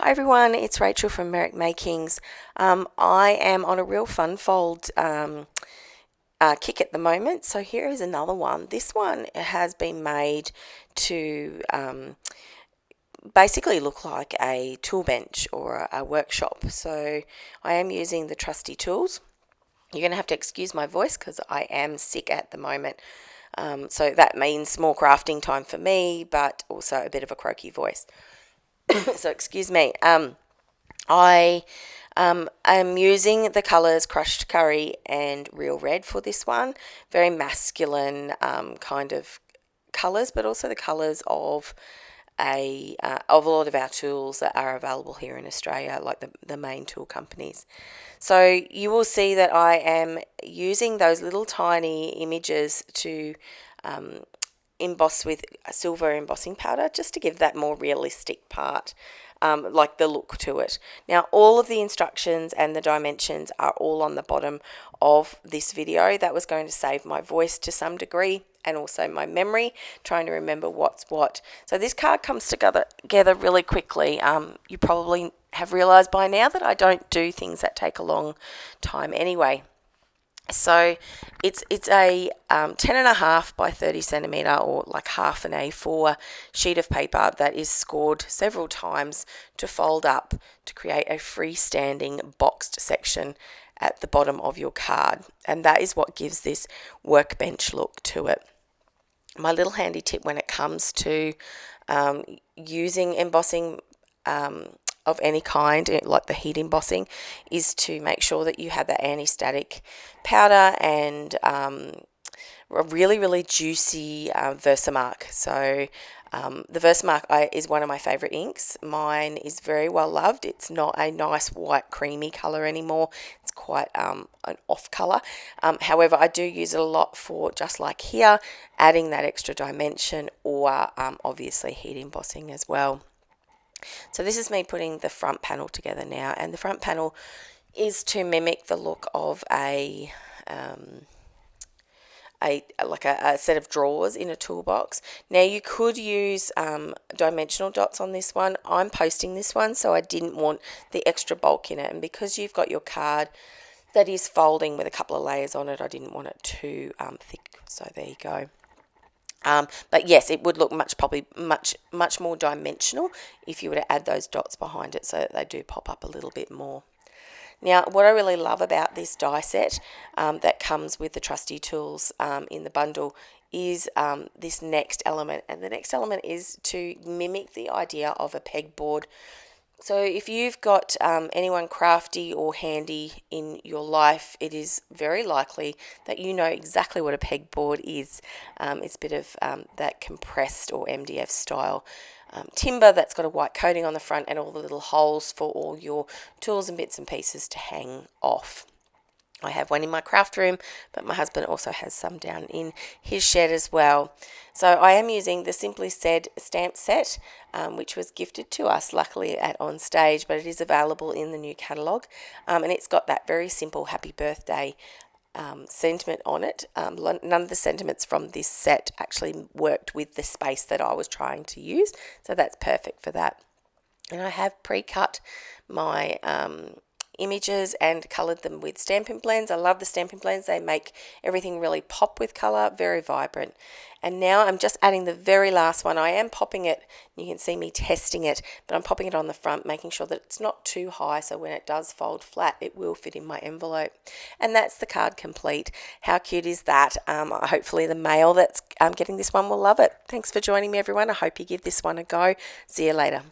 Hi everyone, it's Rachael from Merrick Makings. I am on a real fun fold kick at the moment, so here is another one. This one has been made to basically look like a tool bench or a workshop. So I am using the Trusty tools. You're going to have to excuse my voice because I am sick at the moment. So that means more crafting time for me, but also a bit of a croaky voice. So excuse me. I am using the colours Crushed Curry and Real Red for this one. Very masculine kind of colours, but also the colours of a lot of our tools that are available here in Australia, like the main tool companies. So you will see that I am using those little tiny images to emboss with a silver embossing powder just to give that more realistic part, like the look to it. Now all of the instructions and the dimensions are all on the bottom of this video. That was going to save my voice to some degree and also my memory, trying to remember what's what. So this card comes together really quickly. You probably have realised by now that I don't do things that take a long time anyway. So it's a 10.5 by 30 centimetre, or like half an A4 sheet of paper that is scored several times to fold up to create a freestanding boxed section at the bottom of your card, and that is what gives this workbench look to it. My little handy tip when it comes to using embossing of any kind, like the heat embossing, is to make sure that you have that anti-static powder and a really juicy Versamark. So the Versamark is one of my favourite inks. Mine is very well loved. It's not a nice white creamy colour anymore. It's quite an off colour. However, I do use it a lot for, just like here, adding that extra dimension, or obviously heat embossing as well. So this is me putting the front panel together now, and the front panel is to mimic the look of a set of drawers in a toolbox. Now you could use dimensional dots on this one. I'm posting this one, so I didn't want the extra bulk in it, and because you've got your card that is folding with a couple of layers on it, I didn't want it too thick. So there you go. But yes, it would look probably much more dimensional if you were to add those dots behind it, so that they do pop up a little bit more. Now, what I really love about this die set that comes with the Trusty tools in the bundle is this next element, and the next element is to mimic the idea of a pegboard. So if you've got anyone crafty or handy in your life, it is very likely that you know exactly what a pegboard is. It's a bit of that compressed or MDF style timber that's got a white coating on the front and all the little holes for all your tools and bits and pieces to hang off. I have one in my craft room, but my husband also has some down in his shed as well. So I am using the Simply Said stamp set, which was gifted to us, luckily, at On Stage, but it is available in the new catalogue, and it's got that very simple happy birthday sentiment on it. None of the sentiments from this set actually worked with the space that I was trying to use, so that's perfect for that. And I have pre-cut my images and coloured them with Stampin' Blends. I love the Stampin' Blends. They make everything really pop with colour, very vibrant. And now I'm just adding the very last one. I am popping it, you can see me testing it, but I'm popping it on the front, making sure that it's not too high, so when it does fold flat, it will fit in my envelope. And that's the card complete. How cute is that? Hopefully the male that's getting this one will love it. Thanks for joining me, everyone. I hope you give this one a go. See you later.